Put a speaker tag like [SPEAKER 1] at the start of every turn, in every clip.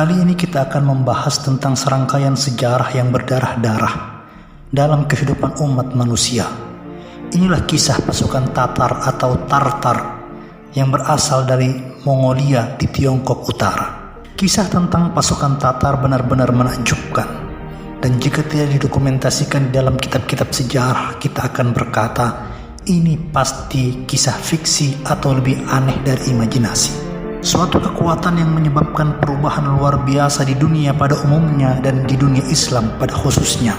[SPEAKER 1] Kali ini kita akan membahas tentang serangkaian sejarah yang berdarah-darah dalam kehidupan umat manusia. Inilah kisah pasukan Tatar atau Tartar yang berasal dari Mongolia di Tiongkok Utara. Kisah tentang pasukan Tatar benar-benar menakjubkan, dan jika tidak didokumentasikan di dalam kitab-kitab sejarah, kita akan berkata, ini pasti kisah fiksi atau lebih aneh dari imajinasi. Suatu kekuatan yang menyebabkan perubahan luar biasa di dunia pada umumnya dan di dunia Islam pada khususnya.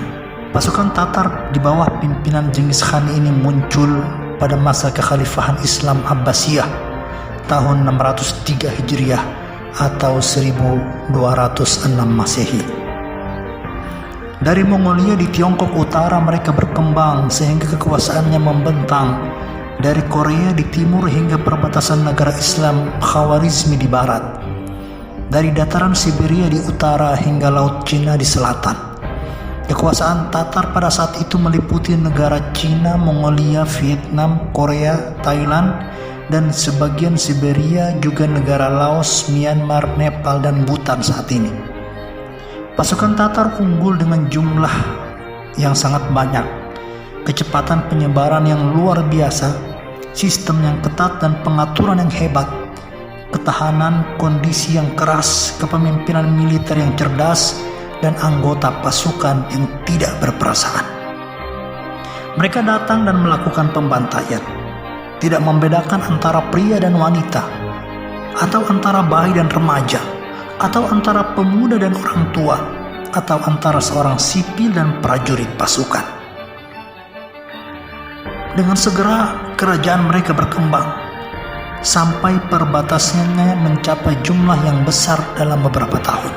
[SPEAKER 1] Pasukan Tatar di bawah pimpinan Genghis Khan ini muncul pada masa kekhalifahan Islam Abbasiyah tahun 603 Hijriah atau 1206 Masehi. Dari Mongolia di Tiongkok Utara mereka berkembang sehingga kekuasaannya membentang dari Korea di timur hingga perbatasan negara Islam Khawarizmi di barat, dari dataran Siberia di utara hingga Laut Cina di selatan. Kekuasaan Tatar pada saat itu meliputi negara Cina, Mongolia, Vietnam, Korea, Thailand, dan sebagian Siberia, juga negara Laos, Myanmar, Nepal, dan Bhutan saat ini. Pasukan Tatar unggul dengan jumlah yang sangat banyak, kecepatan penyebaran yang luar biasa, sistem yang ketat dan pengaturan yang hebat, ketahanan kondisi yang keras, kepemimpinan militer yang cerdas, dan anggota pasukan yang tidak berperasaan. Mereka datang dan melakukan pembantaian, tidak membedakan antara pria dan wanita, atau antara bayi dan remaja, atau antara pemuda dan orang tua, atau antara seorang sipil dan prajurit pasukan. Dengan segera kerajaan mereka berkembang sampai perbatasannya mencapai jumlah yang besar dalam beberapa tahun.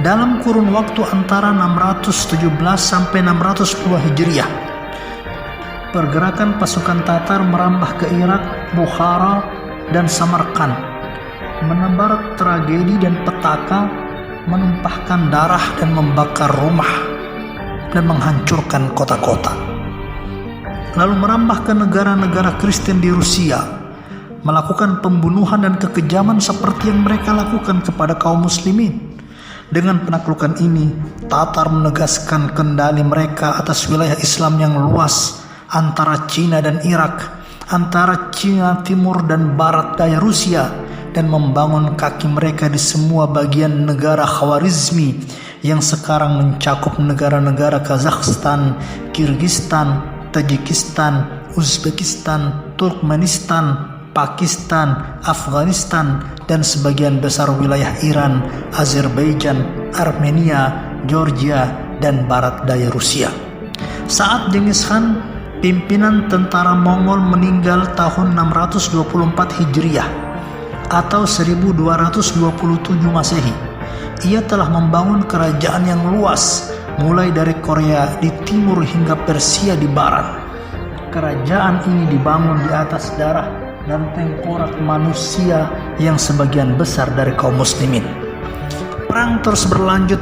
[SPEAKER 1] Dalam kurun waktu antara 617 sampai 610 Hijriah, pergerakan pasukan Tatar merambah ke Irak, Bukhara, dan Samarkand, menebar tragedi dan petaka, menumpahkan darah dan membakar rumah dan menghancurkan kota-kota. Lalu merambah ke negara-negara Kristen di Rusia, melakukan pembunuhan dan kekejaman seperti yang mereka lakukan kepada kaum muslimin. Dengan penaklukan ini, Tatar menegaskan kendali mereka atas wilayah Islam yang luas antara Cina dan Irak, antara Cina Timur dan Barat daya Rusia, dan membangun kaki mereka di semua bagian negara Khawarizmi yang sekarang mencakup negara-negara Kazakhstan, Kyrgyzstan, Tajikistan, Uzbekistan, Turkmenistan, Pakistan, Afghanistan, dan sebagian besar wilayah Iran, Azerbaijan, Armenia, Georgia, dan barat daya Rusia. Saat Genghis Khan, pimpinan tentara Mongol, meninggal tahun 624 Hijriah atau 1227 Masehi, ia telah membangun kerajaan yang luas mulai dari Korea di timur hingga Persia di barat. Kerajaan ini dibangun di atas darah dan tengkorak manusia yang sebagian besar dari kaum muslimin. Perang terus berlanjut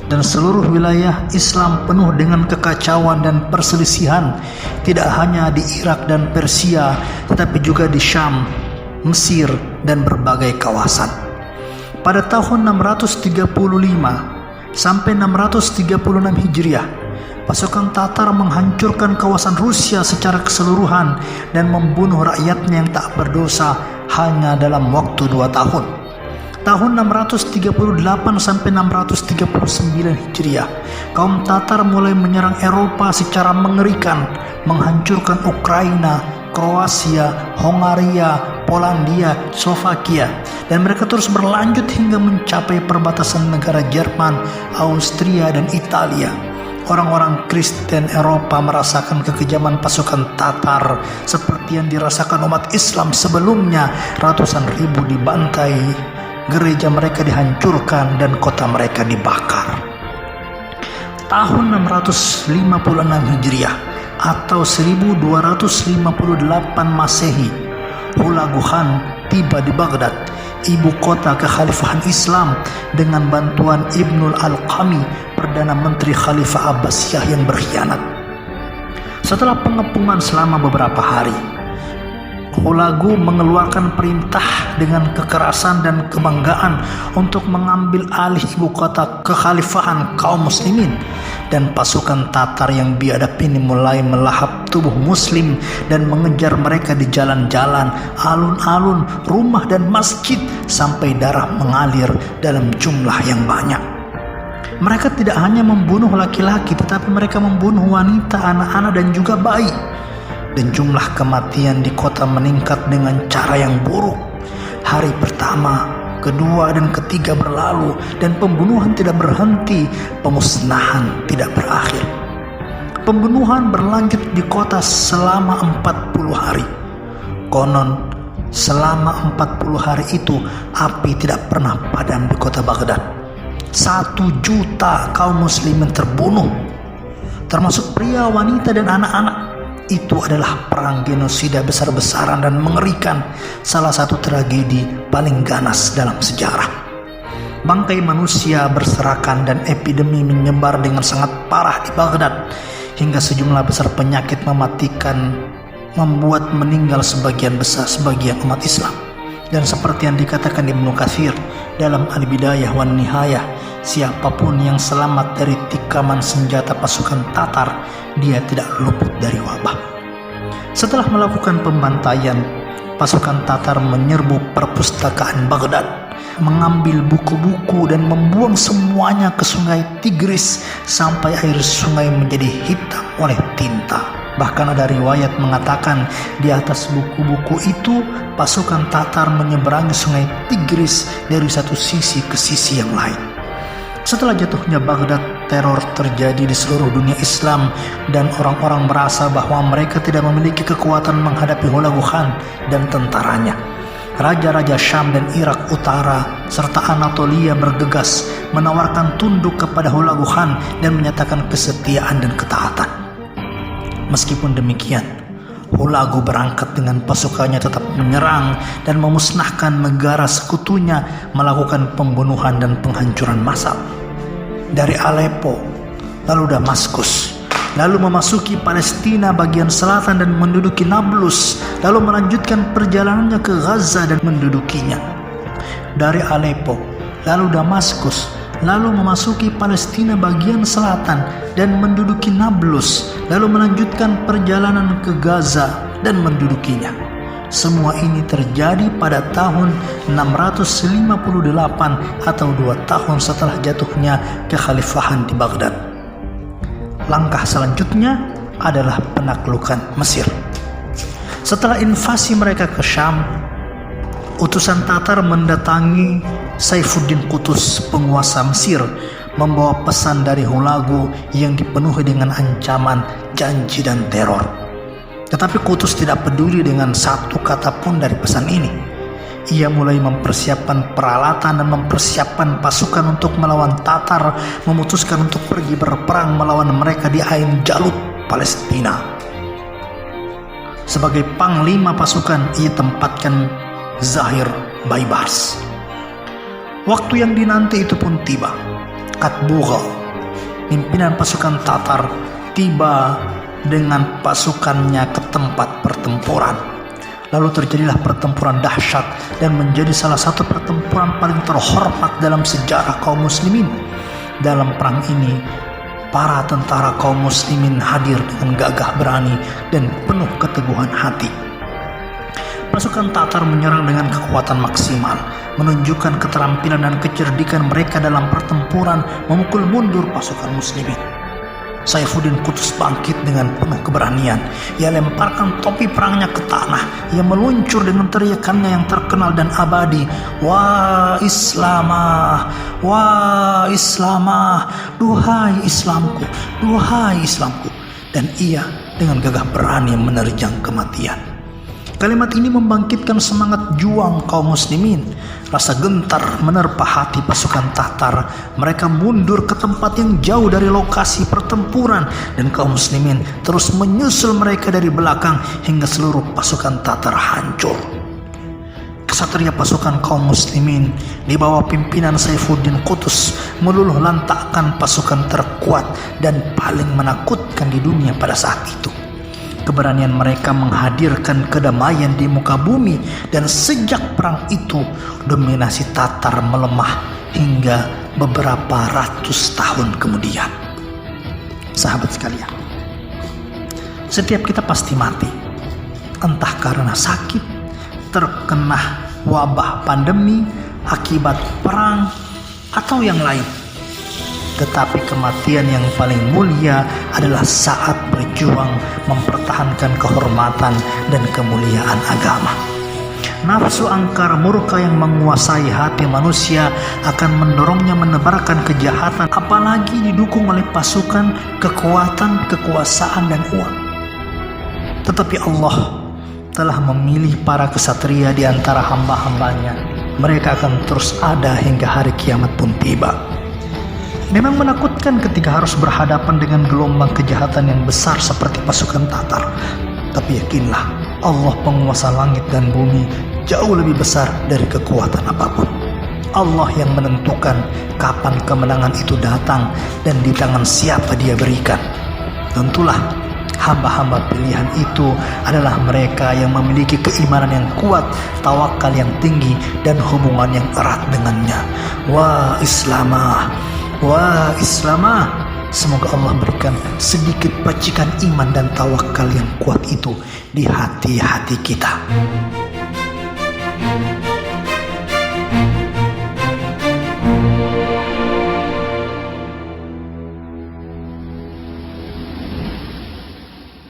[SPEAKER 1] dan seluruh wilayah Islam penuh dengan kekacauan dan perselisihan, tidak hanya di Irak dan Persia, tetapi juga di Syam, Mesir, dan berbagai kawasan. Pada tahun 635 sampai 636 Hijriah, pasukan Tatar menghancurkan kawasan Rusia secara keseluruhan dan membunuh rakyatnya yang tak berdosa hanya dalam waktu 2 tahun. Tahun 638 sampai 639 Hijriah, kaum Tatar mulai menyerang Eropa secara mengerikan, menghancurkan Ukraina, Kroasia, Hongaria, Polandia, Slovakia, dan mereka terus berlanjut hingga mencapai perbatasan negara Jerman, Austria, dan Italia. Orang-orang Kristen Eropa merasakan kekejaman pasukan Tatar seperti yang dirasakan umat Islam sebelumnya. Ratusan ribu dibantai, gereja mereka dihancurkan, dan kota mereka dibakar. Tahun 656 Hijriah atau 1258 Masehi, Hulagu Khan tiba di Baghdad, ibu kota kekhalifahan Islam, dengan bantuan Ibnul Alqami, Perdana Menteri Khalifah Abbasiyah yang berkhianat. Setelah pengepungan selama beberapa hari, Hulagu mengeluarkan perintah dengan kekerasan dan kebanggaan untuk mengambil alih ibu kota kekhalifahan kaum muslimin, dan pasukan Tatar yang biadab ini mulai melahap tubuh muslim dan mengejar mereka di jalan-jalan, alun-alun, rumah dan masjid sampai darah mengalir dalam jumlah yang banyak. Mereka tidak hanya membunuh laki-laki, tetapi mereka membunuh wanita, anak-anak dan juga bayi. Dan jumlah kematian di kota meningkat dengan cara yang buruk. Hari pertama, kedua dan ketiga berlalu dan pembunuhan tidak berhenti, pemusnahan tidak berakhir. Pembunuhan berlanjut di kota selama 40 hari. Konon selama 40 hari itu api tidak pernah padam di kota Baghdad. 1 juta kaum muslimin terbunuh, termasuk pria, wanita dan anak-anak. Itu adalah perang genosida besar-besaran dan mengerikan, salah satu tragedi paling ganas dalam sejarah. Bangkai manusia berserakan dan epidemi menyebar dengan sangat parah di Baghdad, hingga sejumlah besar penyakit mematikan membuat meninggal sebagian umat Islam. Dan seperti yang dikatakan Ibnu Katsir dalam Al-Bidayah wan Nihayah, siapapun yang selamat dari tikaman senjata pasukan Tatar, dia tidak luput dari wabah. Setelah melakukan pembantaian, pasukan Tatar menyerbu perpustakaan Baghdad, mengambil buku-buku dan membuang semuanya ke sungai Tigris sampai air sungai menjadi hitam oleh tinta. Bahkan ada riwayat mengatakan di atas buku-buku itu pasukan Tatar menyeberangi sungai Tigris dari satu sisi ke sisi yang lain. Setelah jatuhnya Baghdad, teror terjadi di seluruh dunia Islam dan orang-orang merasa bahwa mereka tidak memiliki kekuatan menghadapi Hulagu Khan dan tentaranya. Raja-raja Syam dan Irak Utara serta Anatolia bergegas menawarkan tunduk kepada Hulagu Khan dan menyatakan kesetiaan dan ketaatan. Meskipun demikian, Hulagu berangkat dengan pasukannya tetap menyerang dan memusnahkan negara sekutunya, melakukan pembunuhan dan penghancuran massal. Dari Aleppo, lalu Damaskus, lalu memasuki Palestina bagian selatan dan menduduki Nablus, lalu melanjutkan perjalanannya ke Gaza dan mendudukinya. Dari Aleppo, lalu Damaskus, lalu memasuki Palestina bagian selatan dan menduduki Nablus, lalu melanjutkan perjalanan ke Gaza dan mendudukinya. Semua ini terjadi pada tahun 658 atau 2 tahun setelah jatuhnya kekhalifahan di Baghdad. Langkah selanjutnya adalah penaklukan Mesir. Setelah invasi mereka ke Syam, utusan Tatar mendatangi Saifuddin Qutus, penguasa Mesir, membawa pesan dari Hulagu yang dipenuhi dengan ancaman, janji dan teror. Tetapi Qutus tidak peduli dengan satu kata pun dari pesan ini. Ia mulai mempersiapkan peralatan dan mempersiapkan pasukan untuk melawan Tatar, memutuskan untuk pergi berperang melawan mereka di Ain Jalut, Palestina. Sebagai panglima pasukan, ia tempatkan Zahir Baibars. Waktu yang dinanti itu pun tiba. Katbughal, pimpinan pasukan Tatar, tiba dengan pasukannya ke tempat pertempuran. Lalu terjadilah pertempuran dahsyat dan menjadi salah satu pertempuran paling terhormat dalam sejarah kaum muslimin. Dalam perang ini, para tentara kaum muslimin hadir dengan gagah berani dan penuh keteguhan hati. Pasukan Tatar menyerang dengan kekuatan maksimal, menunjukkan keterampilan dan kecerdikan mereka dalam pertempuran, memukul mundur pasukan muslimin. Saifuddin Qutus bangkit dengan penuh keberanian. Ia lemparkan topi perangnya ke tanah. Ia meluncur dengan teriakannya yang terkenal dan abadi, "Wa Islamah, wa Islamah, duhai Islamku, duhai Islamku." Dan ia dengan gagah berani menerjang kematian. Kalimat ini membangkitkan semangat juang kaum muslimin. Rasa gentar menerpa hati pasukan Tatar. Mereka mundur ke tempat yang jauh dari lokasi pertempuran dan kaum muslimin terus menyusul mereka dari belakang hingga seluruh pasukan Tatar hancur. Kesatria pasukan kaum muslimin di bawah pimpinan Saifuddin Qutus meluluh lantakkan pasukan terkuat dan paling menakutkan di dunia pada saat itu. Keberanian mereka menghadirkan kedamaian di muka bumi, dan sejak perang itu dominasi Tatar melemah hingga beberapa ratus tahun kemudian. Sahabat sekalian, setiap kita pasti mati, entah karena sakit, terkena wabah pandemi, akibat perang, atau yang lain. Tetapi kematian yang paling mulia adalah saat berjuang mempertahankan kehormatan dan kemuliaan agama. Nafsu angkar murka yang menguasai hati manusia akan mendorongnya menebarkan kejahatan, apalagi didukung oleh pasukan, kekuatan, kekuasaan, dan uang. Tetapi Allah telah memilih para kesatria di antara hamba-hambanya. Mereka akan terus ada hingga hari kiamat pun tiba. Memang menakutkan ketika harus berhadapan dengan gelombang kejahatan yang besar seperti pasukan Tatar. Tapi yakinlah, Allah penguasa langit dan bumi jauh lebih besar dari kekuatan apapun. Allah yang menentukan kapan kemenangan itu datang dan di tangan siapa Dia berikan. Tentulah hamba-hamba pilihan itu adalah mereka yang memiliki keimanan yang kuat, tawakal yang tinggi, dan hubungan yang erat dengannya. Wah Islamah, wah Islamah, semoga Allah berikan sedikit pacikan iman dan tawakal yang kuat itu di hati-hati kita.